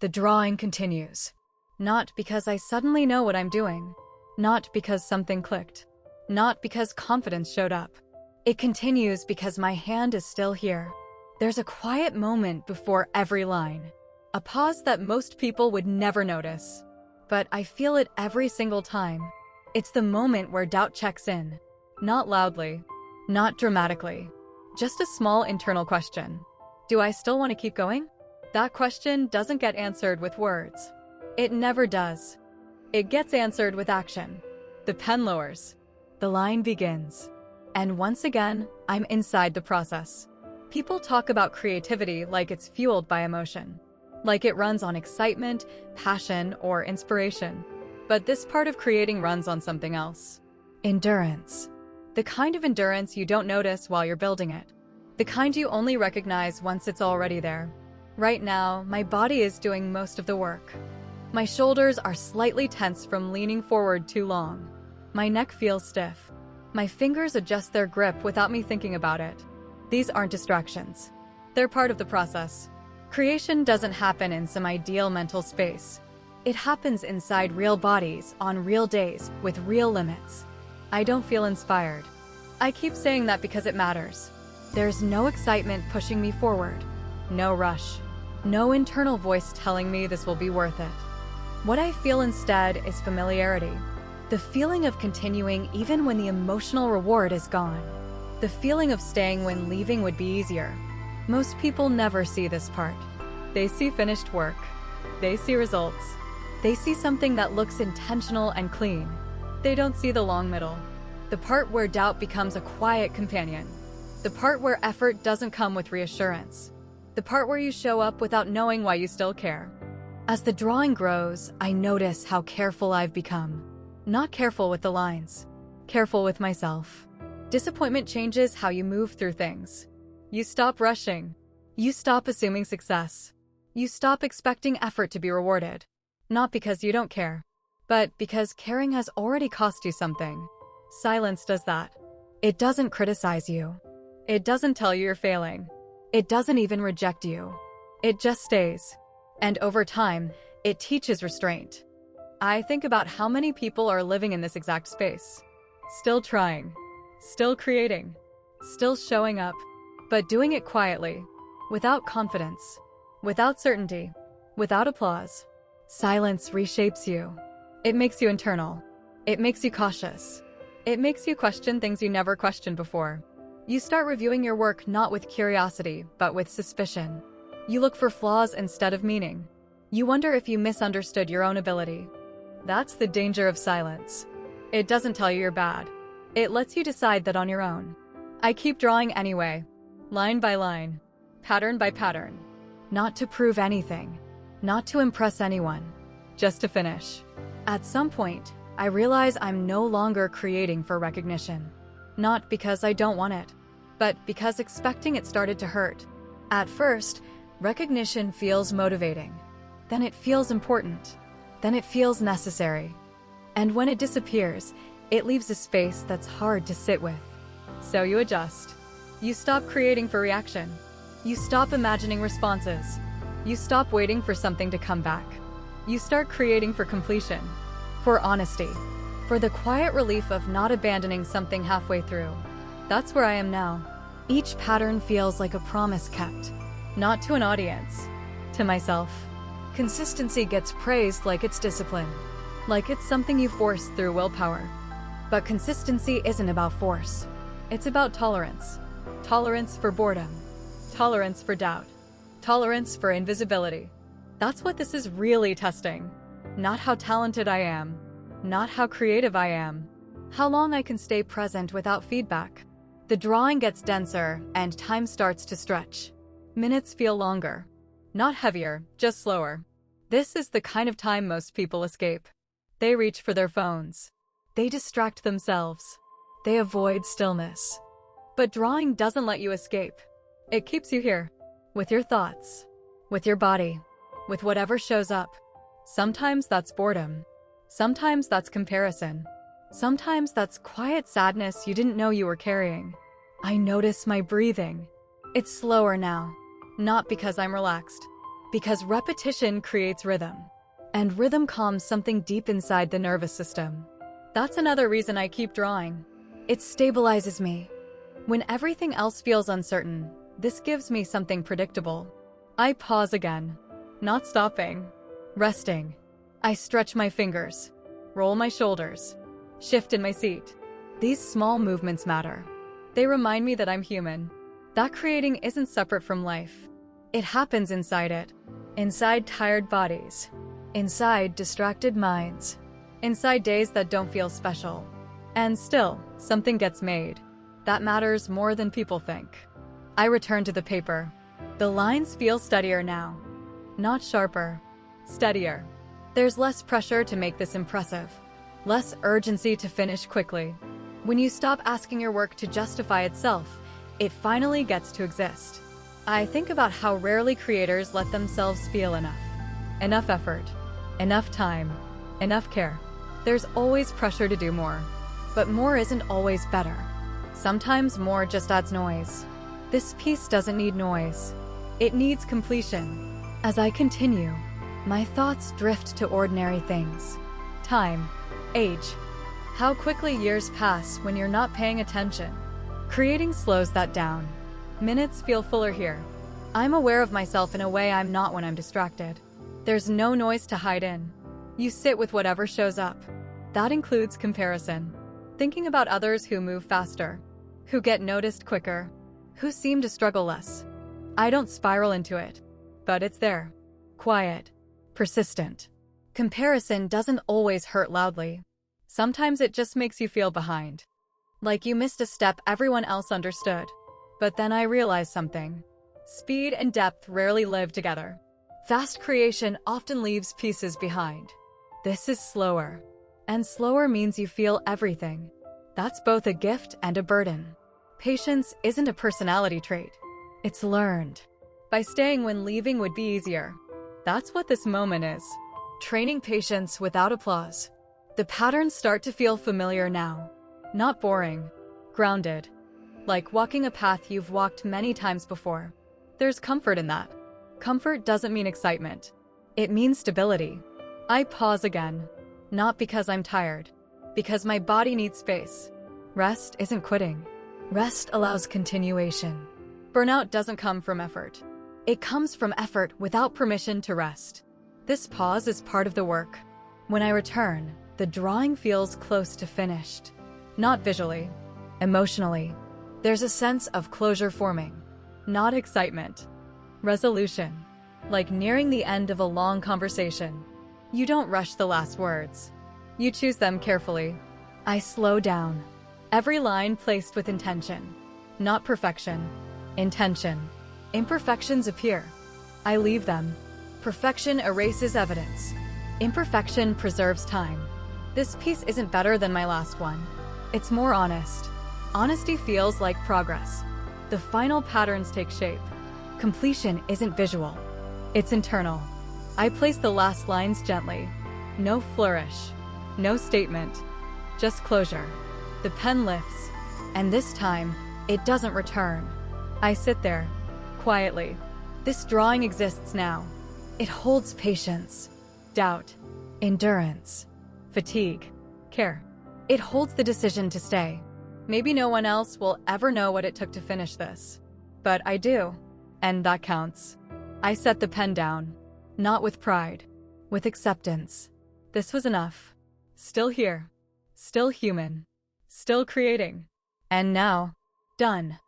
The drawing continues. Not because I suddenly know what I'm doing. Not because something clicked. Not because confidence showed up. It continues because my hand is still here. There's a quiet moment before every line. A pause that most people would never notice. But I feel it every single time. It's the moment where doubt checks in. Not loudly. Not dramatically. Just a small internal question. Do I still want to keep going? That question doesn't get answered with words. It never does. It gets answered with action. The pen lowers. The line begins. And once again, I'm inside the process. People talk about creativity like it's fueled by emotion. Like it runs on excitement, passion, or inspiration. But this part of creating runs on something else. Endurance. The kind of endurance you don't notice while you're building it. The kind you only recognize once it's already there. Right now, my body is doing most of the work. My shoulders are slightly tense from leaning forward too long. My neck feels stiff. My fingers adjust their grip without me thinking about it. These aren't distractions. They're part of the process. Creation doesn't happen in some ideal mental space. It happens inside real bodies, on real days, with real limits. I don't feel inspired. I keep saying that because it matters. There's no excitement pushing me forward. No rush. No internal voice telling me this will be worth it. What I feel instead is familiarity. The feeling of continuing even when the emotional reward is gone. The feeling of staying when leaving would be easier. Most people never see this part. They see finished work. They see results. They see something that looks intentional and clean. They don't see the long middle. The part where doubt becomes a quiet companion. The part where effort doesn't come with reassurance. The part where you show up without knowing why you still care. As the drawing grows, I notice how careful I've become. Not careful with the lines. Careful with myself. Disappointment changes how you move through things. You stop rushing. You stop assuming success. You stop expecting effort to be rewarded. Not because you don't care, but because caring has already cost you something. Silence does that. It doesn't criticize you. It doesn't tell you you're failing. It doesn't even reject you. It just stays. And over time, it teaches restraint. I think about how many people are living in this exact space. Still trying. Still creating. Still showing up. But doing it quietly. Without confidence. Without certainty. Without applause. Silence reshapes you. It makes you internal. It makes you cautious. It makes you question things you never questioned before. You start reviewing your work not with curiosity, but with suspicion. You look for flaws instead of meaning. You wonder if you misunderstood your own ability. That's the danger of silence. It doesn't tell you you're bad. It lets you decide that on your own. I keep drawing anyway, line by line, pattern by pattern. Not to prove anything, not to impress anyone, just to finish. At some point, I realize I'm no longer creating for recognition. Not because I don't want it, but because expecting it started to hurt. At first, recognition feels motivating. Then it feels important. Then it feels necessary. And when it disappears, it leaves a space that's hard to sit with. So you adjust. You stop creating for reaction. You stop imagining responses. You stop waiting for something to come back. You start creating for completion, for honesty, for the quiet relief of not abandoning something halfway through. That's where I am now. Each pattern feels like a promise kept, not to an audience, to myself. Consistency gets praised like it's discipline, like it's something you force through willpower. But consistency isn't about force. It's about tolerance. Tolerance for boredom. Tolerance for doubt. Tolerance for invisibility. That's what this is really testing. Not how talented I am. Not how creative I am. How long I can stay present without feedback. The drawing gets denser and time starts to stretch. Minutes feel longer. Not heavier, just slower. This is the kind of time most people escape. They reach for their phones. They distract themselves. They avoid stillness. But drawing doesn't let you escape. It keeps you here, with your thoughts, with your body, with whatever shows up. Sometimes that's boredom. Sometimes that's comparison. Sometimes that's quiet sadness you didn't know you were carrying. I notice my breathing. It's slower now, not because I'm relaxed, Because repetition creates rhythm, and rhythm calms something deep inside the nervous system. That's another reason I keep drawing. It stabilizes me. When everything else feels uncertain, this gives me something predictable. I pause again, not stopping, resting. I stretch my fingers, roll my shoulders, shift in my seat. These small movements matter. They remind me that I'm human, that creating isn't separate from life. It happens inside it, inside tired bodies, inside distracted minds, inside days that don't feel special. And still, something gets made. That matters more than people think. I return to the paper. The lines feel steadier now. Not sharper, steadier. There's less pressure to make this impressive, less urgency to finish quickly. When you stop asking your work to justify itself, it finally gets to exist. I think about how rarely creators let themselves feel enough. Enough effort, enough time, enough care. There's always pressure to do more, but more isn't always better. Sometimes more just adds noise. This piece doesn't need noise. It needs completion. As I continue, my thoughts drift to ordinary things. Time, age. How quickly years pass when you're not paying attention. Creating slows that down. Minutes feel fuller here. I'm aware of myself in a way I'm not when I'm distracted. There's no noise to hide in. You sit with whatever shows up. That includes comparison. Thinking about others who move faster, who get noticed quicker, who seem to struggle less. I don't spiral into it, but it's there. Quiet, persistent. Comparison doesn't always hurt loudly. Sometimes it just makes you feel behind. Like you missed a step everyone else understood. But then I realized something. Speed and depth rarely live together. Fast creation often leaves pieces behind. This is slower. And slower means you feel everything. That's both a gift and a burden. Patience isn't a personality trait. It's learned. By staying when leaving would be easier. That's what this moment is. Training patience without applause. The patterns start to feel familiar now. Not boring. Grounded. Like walking a path you've walked many times before. There's comfort in that. Comfort doesn't mean excitement. It means stability. I pause again. Not because I'm tired. Because my body needs space. Rest isn't quitting. Rest allows continuation. Burnout doesn't come from effort. It comes from effort without permission to rest. This pause is part of the work. When I return, the drawing feels close to finished. Not visually, emotionally. There's a sense of closure forming. Not excitement. Resolution. Like nearing the end of a long conversation. You don't rush the last words. You choose them carefully. I slow down. Every line placed with intention. Not perfection. Intention. Imperfections appear. I leave them. Perfection erases evidence. Imperfection preserves time. This piece isn't better than my last one. It's more honest. Honesty feels like progress. The final patterns take shape. Completion isn't visual. It's internal. I place the last lines gently. No flourish. No statement. Just closure. The pen lifts. And this time, it doesn't return. I sit there, quietly. This drawing exists now. It holds patience, doubt, endurance, fatigue, care. It holds the decision to stay. Maybe no one else will ever know what it took to finish this. But I do, and that counts. I set the pen down, not with pride, with acceptance. This was enough. Still here, still human, still creating. And now, done.